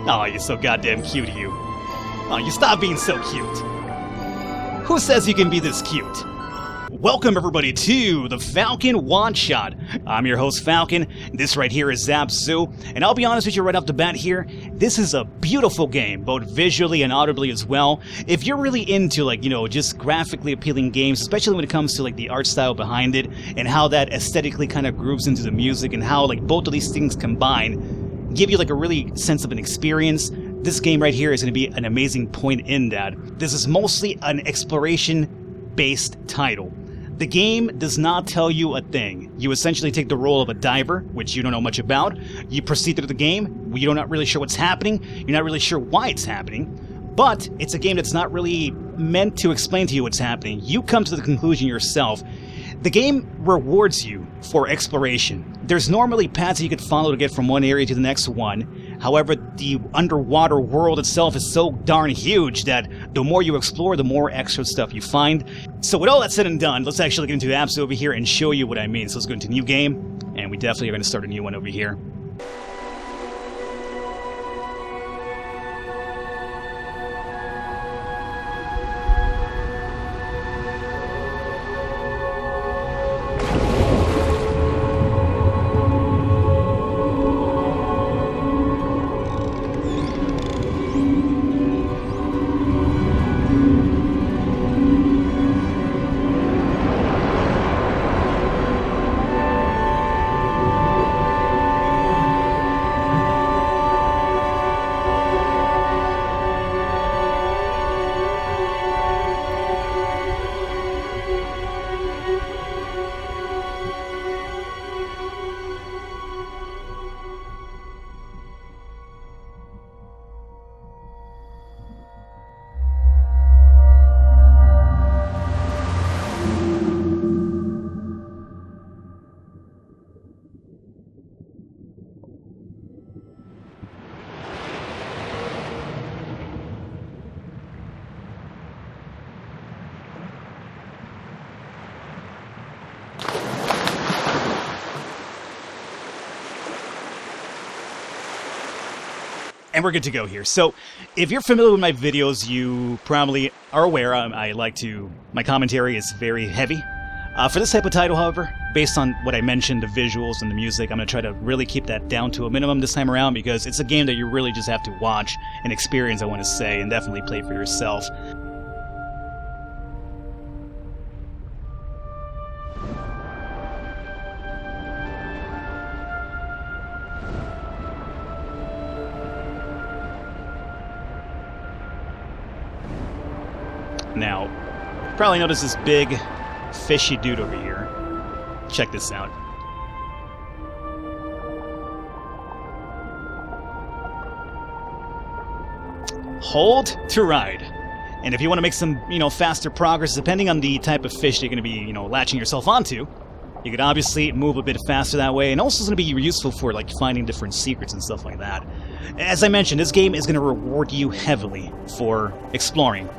Oh, you're so goddamn cute, you. Oh, you stop being so cute. Who says you can be this cute? Welcome everybody to the Falcon One-Shot. I'm your host Falcon, this right here is ABZU, and I'll be honest with you right off the bat here, this is a beautiful game, both visually and audibly as well. If you're really into just graphically appealing games, especially when it comes to the art style behind it, and how that aesthetically kind of grooves into the music, and how both of these things combine, give you a really sense of an experience, this game right here is going to be an amazing point in that. This is mostly an exploration-based title. The game does not tell you a thing. You essentially take the role of a diver, which you don't know much about. You proceed through the game. You're not really sure what's happening. You're not really sure why it's happening. But it's a game that's not really meant to explain to you what's happening. You come to the conclusion yourself. The game rewards you for exploration. There's normally paths that you could follow to get from one area to the next one. However, the underwater world itself is so darn huge that the more you explore, the more extra stuff you find. So with all that said and done, let's actually get into ABZU over here and show you what I mean. So let's go into new game, and we definitely are going to start a new one over here. And we're good to go here. So, if you're familiar with my videos, you probably are aware my commentary is very heavy. For this type of title, however, based on what I mentioned, the visuals and the music, I'm going to try to really keep that down to a minimum this time around because it's a game that you really just have to watch and experience, I want to say, and definitely play for yourself. Now, you probably notice this big, fishy dude over here. Check this out. Hold to ride. And if you want to make some, faster progress, depending on the type of fish you're going to be, latching yourself onto, you could obviously move a bit faster that way, and also it's going to be useful for, finding different secrets and stuff like that. As I mentioned, this game is going to reward you heavily for exploring.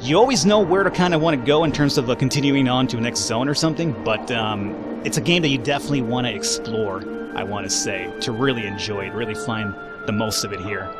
You always know where to kind of want to go in terms of continuing on to the next zone or something, but it's a game that you definitely want to explore, I want to say, to really enjoy it, really find the most of it here.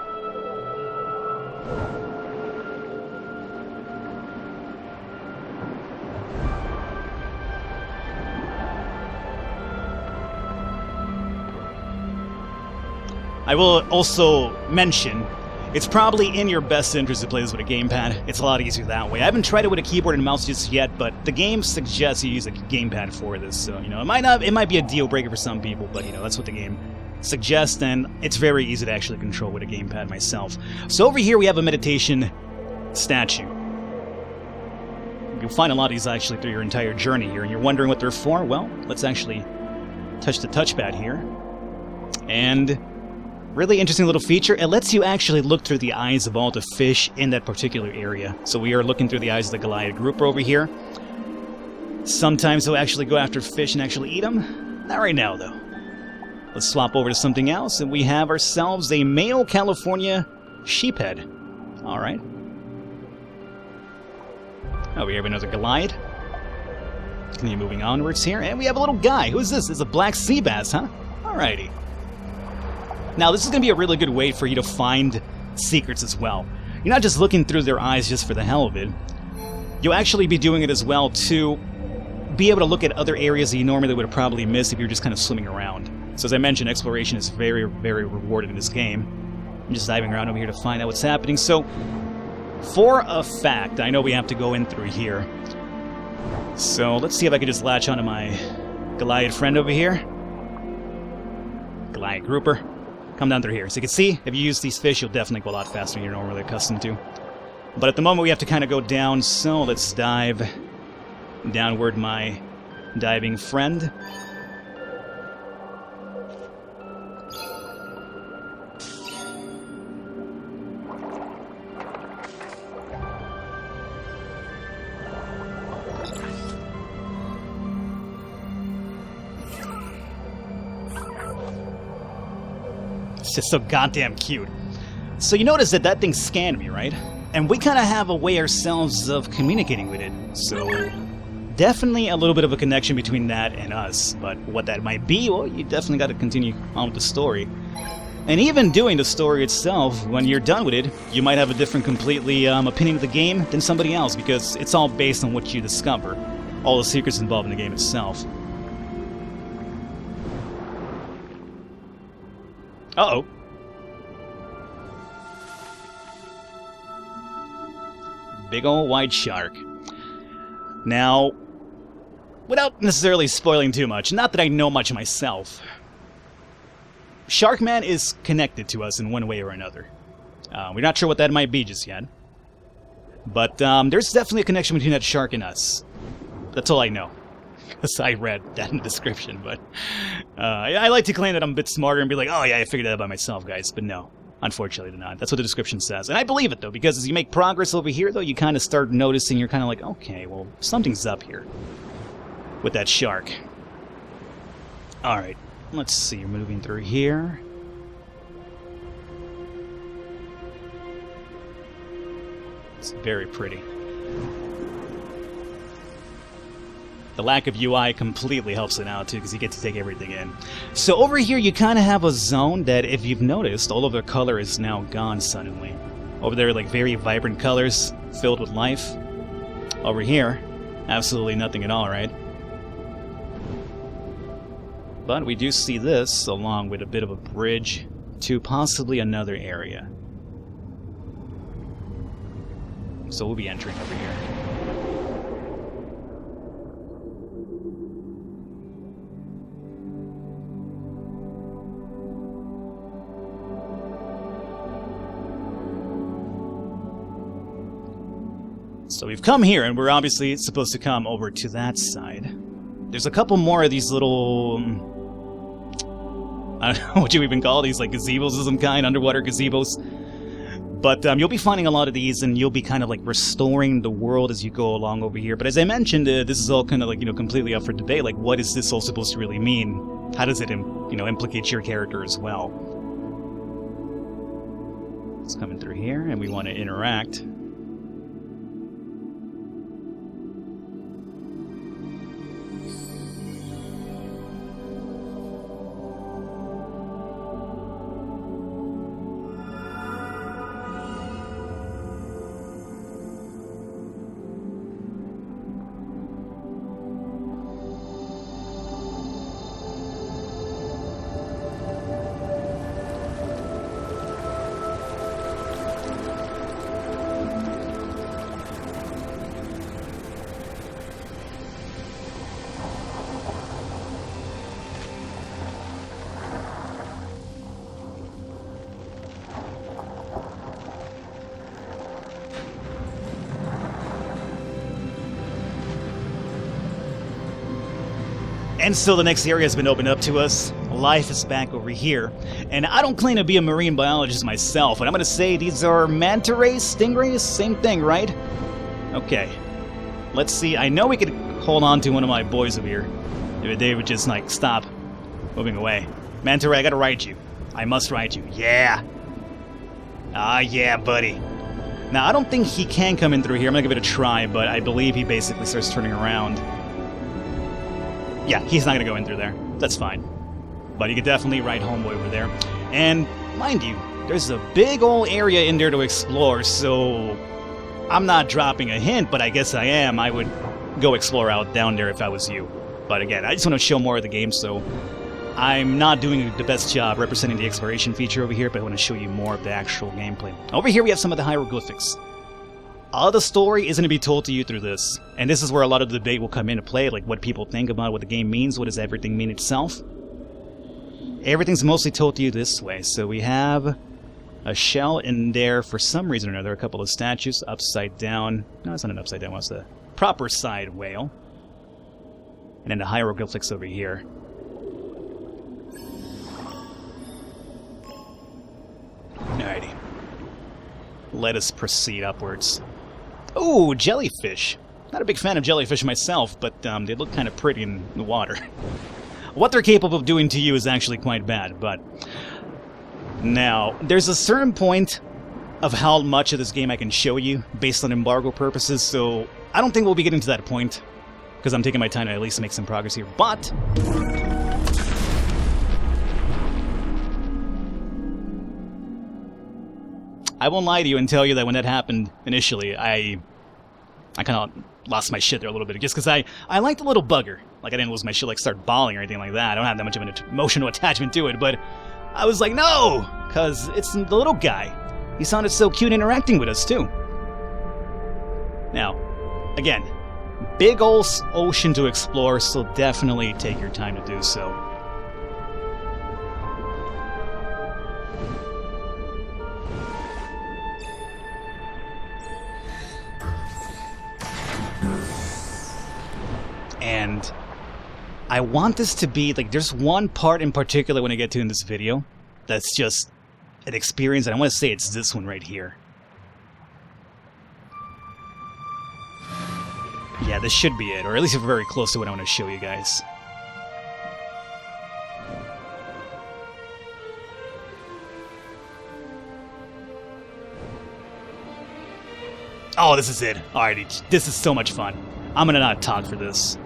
I will also mention, it's probably in your best interest to play this with a gamepad. It's a lot easier that way. I haven't tried it with a keyboard and mouse just yet, but the game suggests you use a gamepad for this. So, it might be a deal breaker for some people, but, that's what the game suggests, and it's very easy to actually control with a gamepad myself. So over here we have a meditation statue. You'll find a lot of these actually through your entire journey here, and you're wondering what they're for? Well, let's actually touch the touchpad here. And really interesting little feature. It lets you actually look through the eyes of all the fish in that particular area. So we are looking through the eyes of the Goliath grouper over here. Sometimes they'll actually go after fish and actually eat them. Not right now, though. Let's swap over to something else, and we have ourselves a male California sheephead. Alright. Oh, we have another Goliath. Continue moving onwards here, and we have a little guy. Who is this? It's a black sea bass, huh? Alrighty. Now, this is going to be a really good way for you to find secrets as well. You're not just looking through their eyes just for the hell of it. You'll actually be doing it as well to be able to look at other areas that you normally would have probably missed if you're just kind of swimming around. So as I mentioned, exploration is very, very rewarded in this game. I'm just diving around over here to find out what's happening. So, for a fact, I know we have to go in through here. So, let's see if I can just latch onto my Goliath friend over here. Goliath grouper. Come down through here. So you can see, if you use these fish, you'll definitely go a lot faster than you're normally accustomed to. But at the moment, we have to kind of go down, so let's dive downward, my diving friend. It's just so goddamn cute. So you notice that that thing scanned me, right? And we kind of have a way ourselves of communicating with it. So definitely a little bit of a connection between that and us. But what that might be, well, you definitely got to continue on with the story. And even doing the story itself, when you're done with it, you might have a different completely opinion of the game than somebody else, because it's all based on what you discover. All the secrets involved in the game itself. Uh-oh. Big old white shark. Now, without necessarily spoiling too much, not that I know much myself, Sharkman is connected to us in one way or another. We're not sure what that might be just yet. But there's definitely a connection between that shark and us. That's all I know. Because I read that in the description, but I like to claim that I'm a bit smarter and be like, oh yeah, I figured that out by myself, guys, but no. Unfortunately not. That's what the description says. And I believe it, though, because as you make progress over here, though, you kind of start noticing, you're kind of like, okay, well, something's up here with that shark. Alright, let's see, you're moving through here. It's very pretty. The lack of UI completely helps it out, too, because you get to take everything in. So over here, you kind of have a zone that, if you've noticed, all of the color is now gone suddenly. Over there, like, very vibrant colors filled with life. Over here, absolutely nothing at all, right? But we do see this, along with a bit of a bridge to possibly another area. So we'll be entering over here. So we've come here, and we're obviously supposed to come over to that side. There's a couple more of these little... I don't know what you even call these, like gazebos of some kind, underwater gazebos. But you'll be finding a lot of these, and you'll be kind of like restoring the world as you go along over here. But as I mentioned, this is all kind of like, you know, completely up for debate. Like, what is this all supposed to really mean? How does it, you know, implicate your character as well? It's coming through here, and we want to interact. And so the next area has been opened up to us. Life is back over here. And I don't claim to be a marine biologist myself, but I'm going to say these are Manta Rays, stingrays, same thing, right? Okay. Let's see. I know we could hold on to one of my boys over here. If they would just, like, stop moving away. Manta Ray, I gotta ride you. I must ride you. Yeah. Ah, yeah, buddy. Now, I don't think he can come in through here. I'm gonna give it a try, but I believe he basically starts turning around. Yeah, he's not gonna go in through there. That's fine. But you could definitely ride homeboy over there. And mind you, there's a big old area in there to explore, so I'm not dropping a hint, but I guess I am. I would go explore out down there if I was you. But again, I just want to show more of the game, so I'm not doing the best job representing the exploration feature over here, but I want to show you more of the actual gameplay. Over here we have some of the hieroglyphics. All the story is going to be told to you through this, and this is where a lot of the debate will come into play, like what people think about what the game means, what does everything mean itself. Everything's mostly told to you this way. So we have a shell in there for some reason or another, a couple of statues upside down. No, it's not an upside down one, it's the proper side whale. And then the hieroglyphics over here. Alrighty. Let us proceed upwards. Oh, jellyfish. Not a big fan of jellyfish myself, but they look kind of pretty in the water. What they're capable of doing to you is actually quite bad, but... Now, there's a certain point of how much of this game I can show you, based on embargo purposes, so I don't think we'll be getting to that point, because I'm taking my time to at least make some progress here, but... I won't lie to you and tell you that when that happened initially, I kind of lost my shit there a little bit, just because I like the little bugger. Like, I didn't lose my shit, like start bawling or anything like that. I don't have that much of an emotional attachment to it, but I was like, no! Because it's the little guy. He sounded so cute interacting with us, too. Now, again, big ol' ocean to explore, so definitely take your time to do so. And I want this to be, like, there's one part in particular when I get to in this video that's just an experience, and I want to say it's this one right here. Yeah, this should be it, or at least we're very close to what I want to show you guys. Oh, this is it. Alrighty, this is so much fun. I'm gonna not talk for this.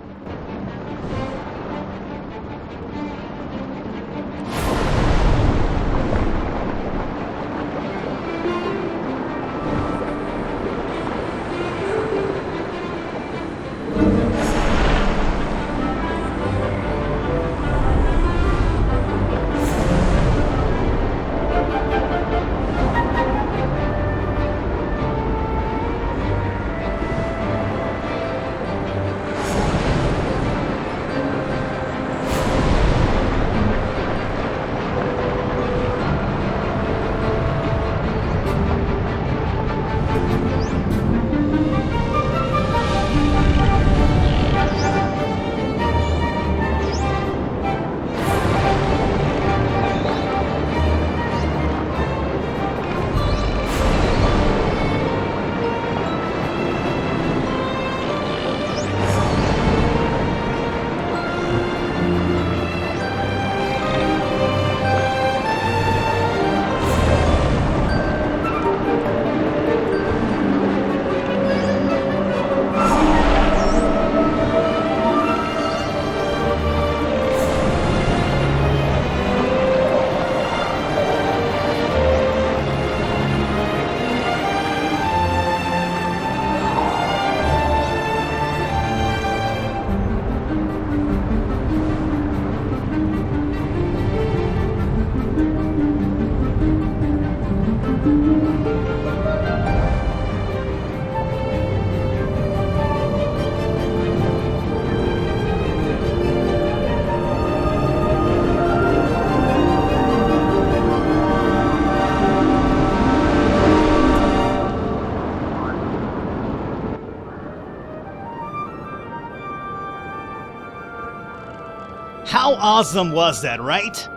How awesome was that, right?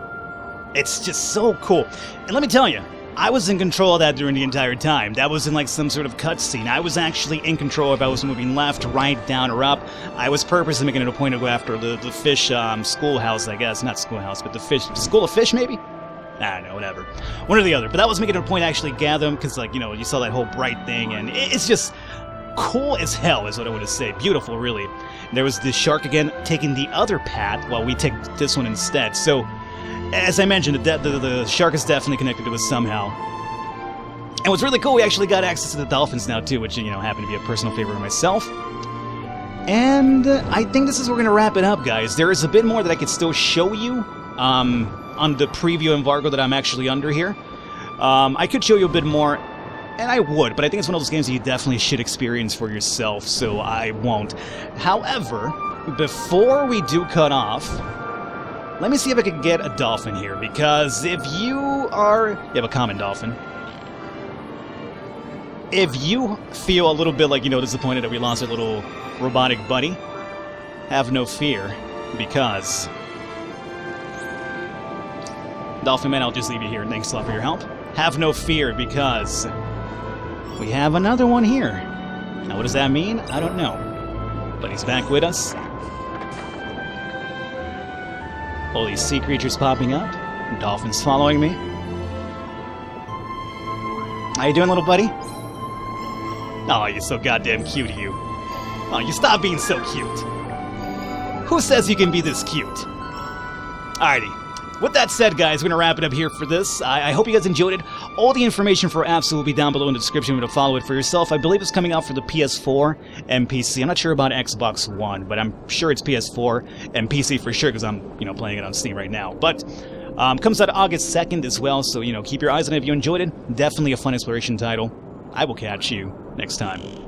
It's just so cool. And let me tell you, I was in control of that during the entire time. That wasn't like some sort of cutscene. I was actually in control if I was moving left, right, down, or up. I was purposely making it a point to go after the fish schoolhouse, I guess. Not schoolhouse, but the fish... School of Fish, maybe? I don't know, whatever. One or the other. But that was making it a point to actually gather them, because, like, you know, you saw that whole bright thing, and it's just... cool as hell is what I would say. Beautiful, really. There was this shark again taking the other path while we take this one instead. So as I mentioned, the shark is definitely connected to us somehow. And what's really cool, we actually got access to the dolphins now too, which, you know, happen to be a personal favorite of myself. And I think this is where we're going to wrap it up, guys. There is a bit more that I could still show you on the preview embargo that I'm actually under here. I could show you a bit more, and I would, but I think it's one of those games that you definitely should experience for yourself, so I won't. However, before we do cut off, let me see if I can get a dolphin here, because if you have a common dolphin. If you feel a little bit like, you know, disappointed that we lost our little robotic buddy, have no fear, because... Dolphin Man, I'll just leave you here. Thanks a lot for your help. Have no fear, because we have another one here. Now, what does that mean? I don't know. But he's back with us. All these sea creatures popping up. Dolphins following me. How you doing, little buddy? Oh, you're so goddamn cute, you. Oh, you stop being so cute. Who says you can be this cute? Alrighty. With that said, guys, we're going to wrap it up here for this. I hope you guys enjoyed it. All the information for ABZU will be down below in the description. You're going to follow it for yourself. I believe it's coming out for the PS4 and PC. I'm not sure about Xbox One, but I'm sure it's PS4 and PC for sure, because I'm, you know, playing it on Steam right now. But comes out August 2nd as well, so, you know, keep your eyes on it if you enjoyed it. Definitely a fun exploration title. I will catch you next time.